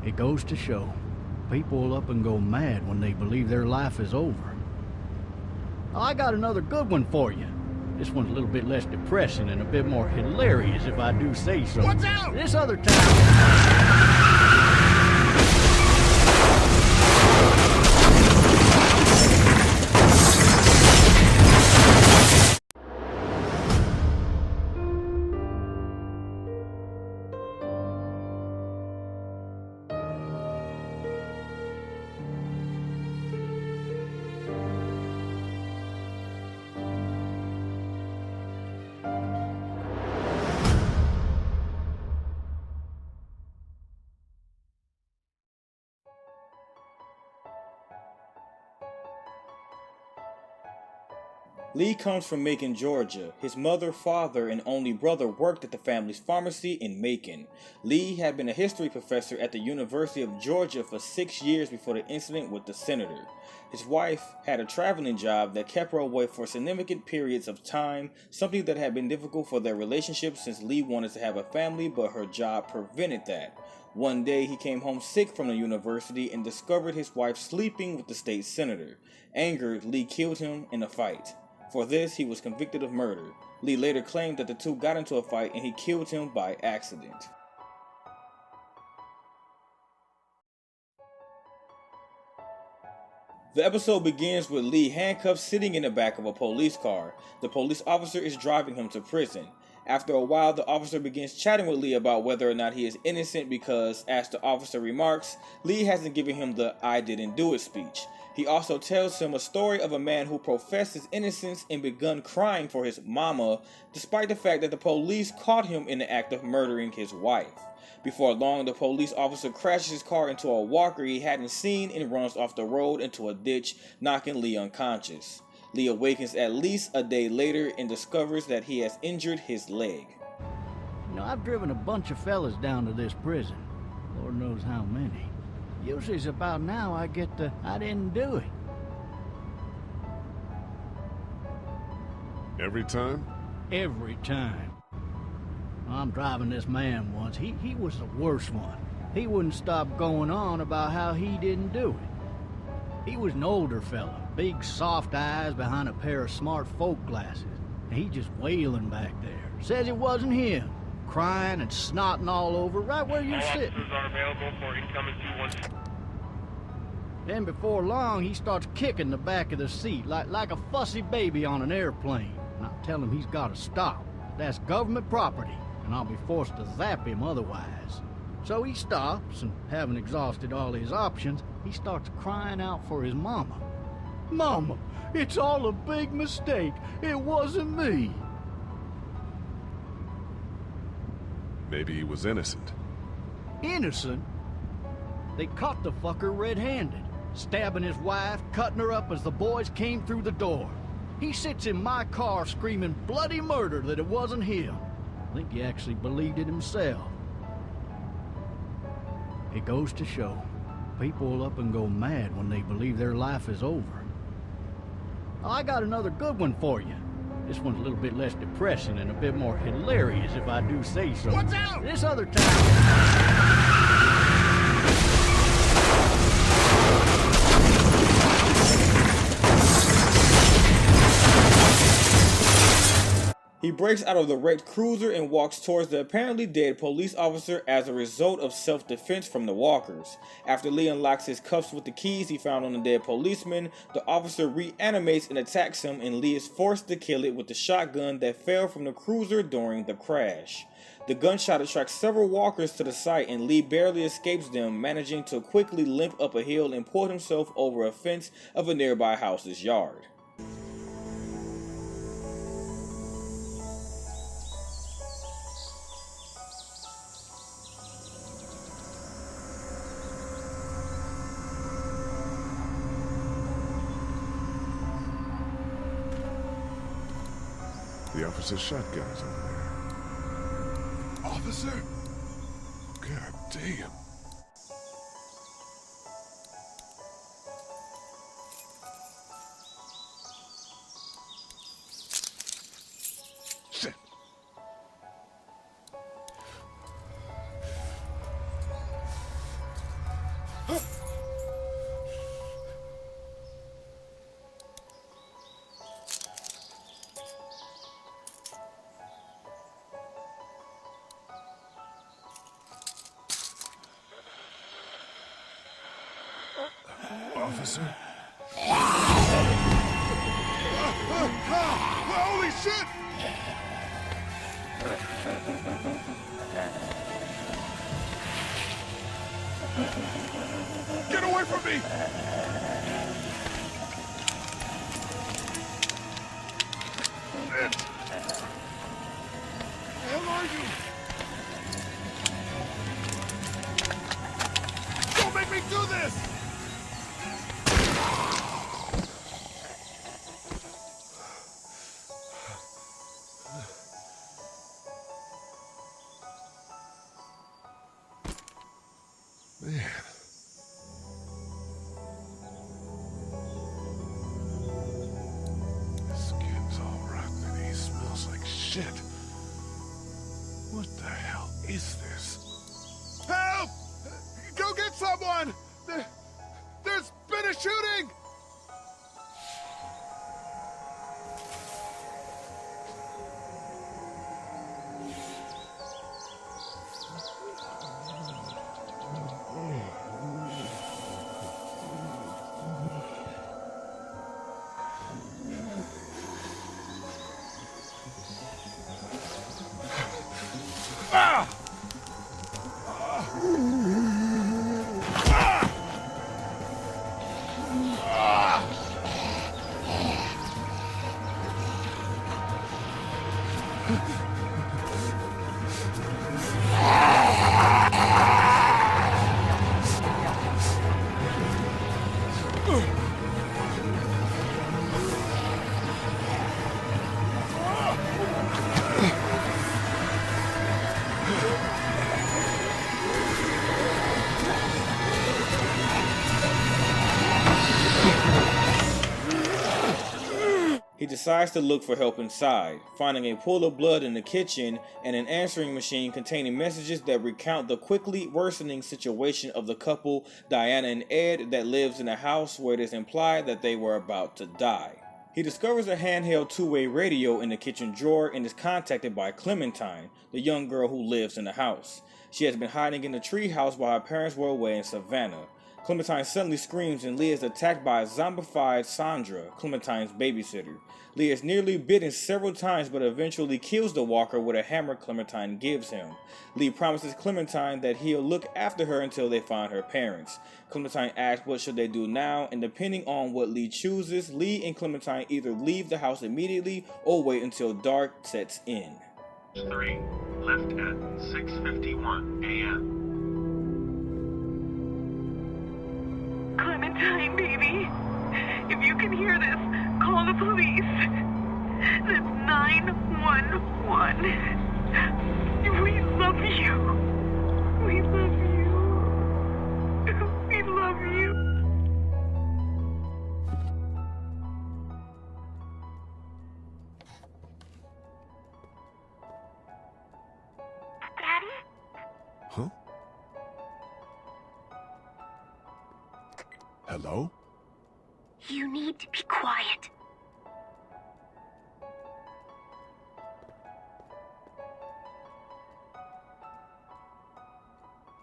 It goes to show, people will up and go mad when they believe their life is over. Oh, I got another good one for you. This one's a little bit less depressing and a bit more hilarious, if I do say so. Watch out! This other time... Lee comes from Macon, Georgia. His mother, father, and only brother worked at the family's pharmacy in Macon. Lee had been a history professor at the University of Georgia for 6 years before the incident with the senator. His wife had a traveling job that kept her away for significant periods of time, something that had been difficult for their relationship since Lee wanted to have a family, but her job prevented that. One day, he came home sick from the university and discovered his wife sleeping with the state senator. Angered, Lee killed him in a fight. For this, he was convicted of murder. Lee later claimed that the two got into a fight and he killed him by accident. The episode begins with Lee handcuffed sitting in the back of a police car. The police officer is driving him to prison. After a while, the officer begins chatting with Lee about whether or not he is innocent because, as the officer remarks, Lee hasn't given him the "I didn't do it" speech. He also tells him a story of a man who professed his innocence and begun crying for his mama, despite the fact that the police caught him in the act of murdering his wife. Before long, the police officer crashes his car into a walker he hadn't seen and runs off the road into a ditch, knocking Lee unconscious. Lee awakens at least a day later and discovers that he has injured his leg. You know, I've driven a bunch of fellas down to this prison. Lord knows how many. Usually it's about now I get the "I didn't do it." Every time? Every time. I'm driving this man once. He was the worst one. He wouldn't stop going on about how he didn't do it. He was an older fella, big soft eyes behind a pair of smart folk glasses. And he just wailing back there. Says it wasn't him. Crying and snotting all over right where you're sitting. Officers are available for incoming 212. Then before long, he starts kicking the back of the seat like a fussy baby on an airplane. And I tell him he's got to stop. That's government property, and I'll be forced to zap him otherwise. So he stops, and having exhausted all his options, he starts crying out for his mama. "Mama, it's all a big mistake. It wasn't me." Maybe he was innocent. Innocent? They caught the fucker red-handed, stabbing his wife, cutting her up as the boys came through the door. He sits in my car screaming bloody murder that it wasn't him. I think he actually believed it himself. It goes to show, people will up and go mad when they believe their life is over. Oh, I got another good one for you. This one's a little bit less depressing and a bit more hilarious, if I do say so. Watch out! This other time... He breaks out of the wrecked cruiser and walks towards the apparently dead police officer as a result of self-defense from the walkers. After Lee unlocks his cuffs with the keys he found on the dead policeman, the officer reanimates and attacks him, and Lee is forced to kill it with the shotgun that fell from the cruiser during the crash. The gunshot attracts several walkers to the site, and Lee barely escapes them, managing to quickly limp up a hill and pull himself over a fence of a nearby house's yard. The officer's shotgun's over there. Officer? God damn. Shit. Officer? Holy shit! Get away from me! Shit! Where are you? Don't make me do this! Man. His skin's all rotten and he smells like shit. What the hell is this? Help! Go get someone! There's been a shooting! He decides to look for help inside, finding a pool of blood in the kitchen and an answering machine containing messages that recount the quickly worsening situation of the couple, Diana and Ed, that lives in a house where it is implied that they were about to die. He discovers a handheld two-way radio in the kitchen drawer and is contacted by Clementine, the young girl who lives in the house. She has been hiding in the treehouse while her parents were away in Savannah. Clementine suddenly screams and Lee is attacked by a zombified Sandra, Clementine's babysitter. Lee is nearly bitten several times but eventually kills the walker with a hammer Clementine gives him. Lee promises Clementine that he'll look after her until they find her parents. Clementine asks what should they do now, and depending on what Lee chooses, Lee and Clementine either leave the house immediately or wait until dark sets in. 3, left at 6:51 a.m. Clementine, baby. If you can hear this, call the police. That's 911. We love you. We love you. We love you. Daddy? Huh? Hello? You need to be quiet.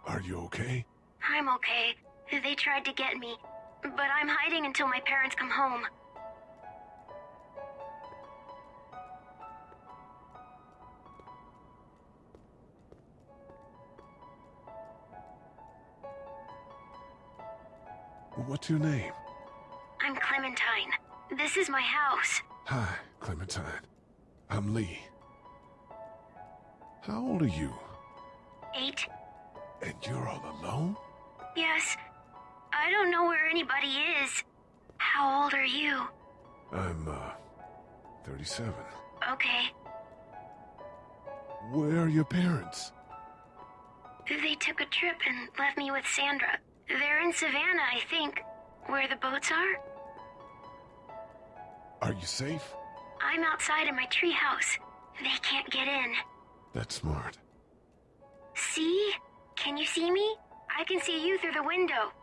Are you okay? I'm okay. They tried to get me, but I'm hiding until my parents come home. What's your name? I'm Clementine. This is my house. Hi, Clementine. I'm Lee. How old are you? 8. And you're all alone? Yes. I don't know where anybody is. How old are you? I'm, 37. Okay. Where are your parents? They took a trip and left me with Sandra. They're in Savannah, I think. Where the boats are? Are you safe? I'm outside in my treehouse. They can't get in. That's smart. See? Can you see me? I can see you through the window.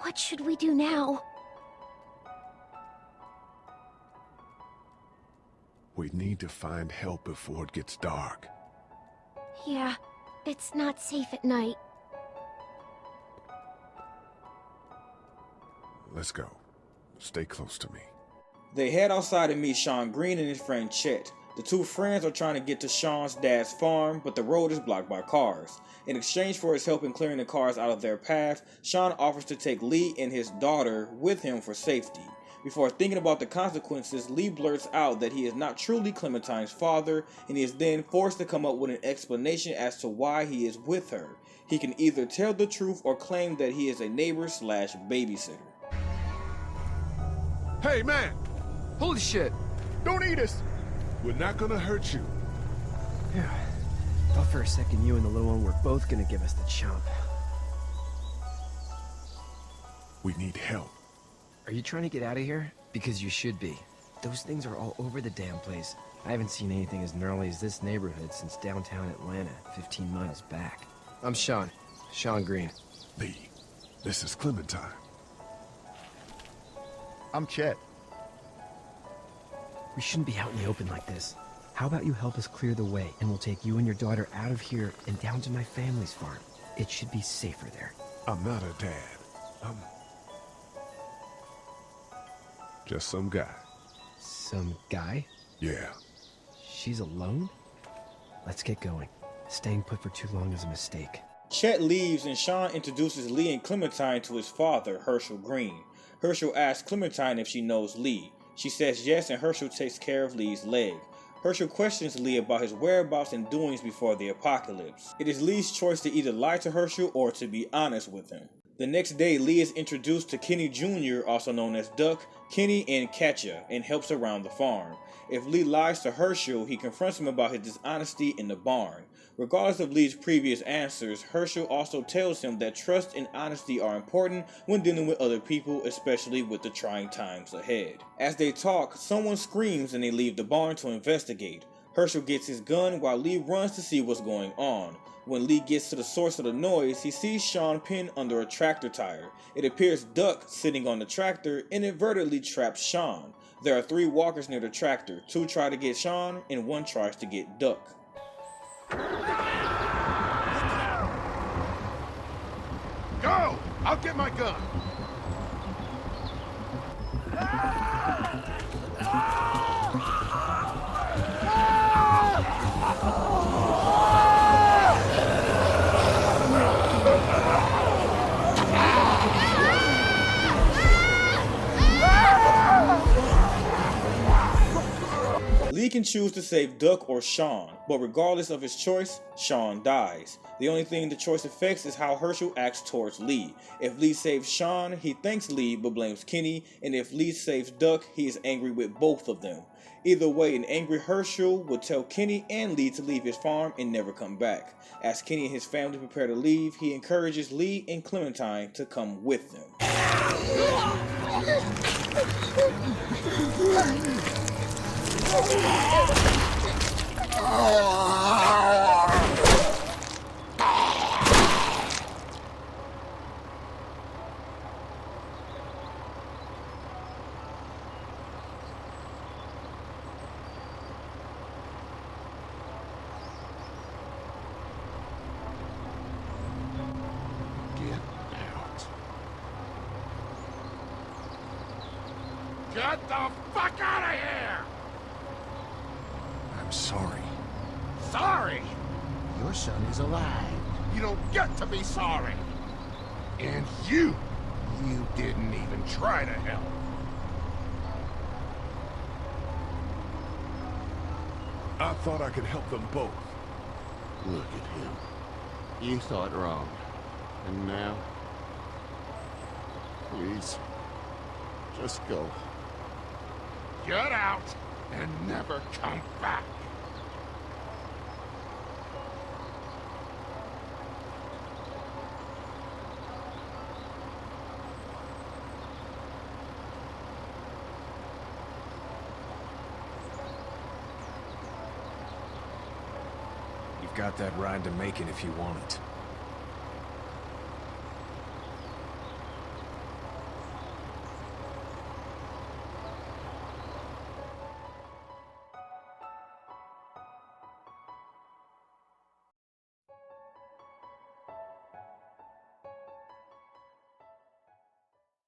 What should we do now? We need to find help before it gets dark. Yeah, it's not safe at night. Let's go. Stay close to me. They head outside to meet Sean Green and his friend Chet. The two friends are trying to get to Sean's dad's farm, but the road is blocked by cars. In exchange for his help in clearing the cars out of their path, Sean offers to take Lee and his daughter with him for safety. Before thinking about the consequences, Lee blurts out that he is not truly Clementine's father, and he is then forced to come up with an explanation as to why he is with her. He can either tell the truth or claim that he is a neighbor/babysitter. Hey, man! Holy shit! Don't eat us! We're not gonna hurt you. Yeah. Thought for a second you and the little one were both gonna give us the chomp. We need help. Are you trying to get out of here? Because you should be. Those things are all over the damn place. I haven't seen anything as gnarly as this neighborhood since downtown Atlanta, 15 miles back. I'm Sean. Sean Green. Lee, this is Clementine. I'm Chet. We shouldn't be out in the open like this. How about you help us clear the way, and we'll take you and your daughter out of here and down to my family's farm. It should be safer there. I'm not a dad. I'm just some guy. Some guy? Yeah. She's alone? Let's get going. Staying put for too long is a mistake. Chet leaves and Sean introduces Lee and Clementine to his father, Herschel Green. Herschel asks Clementine if she knows Lee. She says yes, and Herschel takes care of Lee's leg. Herschel questions Lee about his whereabouts and doings before the apocalypse. It is Lee's choice to either lie to Herschel or to be honest with him. The next day, Lee is introduced to Kenny Jr., also known as Duck, Kenny, and Katja, and helps around the farm. If Lee lies to Herschel, he confronts him about his dishonesty in the barn. Regardless of Lee's previous answers, Herschel also tells him that trust and honesty are important when dealing with other people, especially with the trying times ahead. As they talk, someone screams and they leave the barn to investigate. Herschel gets his gun while Lee runs to see what's going on. When Lee gets to the source of the noise, he sees Sean pinned under a tractor tire. It appears Duck, sitting on the tractor, inadvertently traps Sean. There are 3 walkers near the tractor. 2 try to get Sean, and 1 tries to get Duck. Go! I'll get my gun! Lee can choose to save Duck or Sean, but regardless of his choice, Sean dies. The only thing the choice affects is how Herschel acts towards Lee. If Lee saves Sean, he thanks Lee but blames Kenny, and if Lee saves Duck, he is angry with both of them. Either way, an angry Herschel would tell Kenny and Lee to leave his farm and never come back. As Kenny and his family prepare to leave, he encourages Lee and Clementine to come with them. Get the fuck out of here! I'm sorry. Sorry? Your son is alive. You don't get to be sorry. And you didn't even try to help. I thought I could help them both. Look at him. You thought wrong. And now? Please. Just go. Get out and never come back. You've got that ride to Macon if you want it.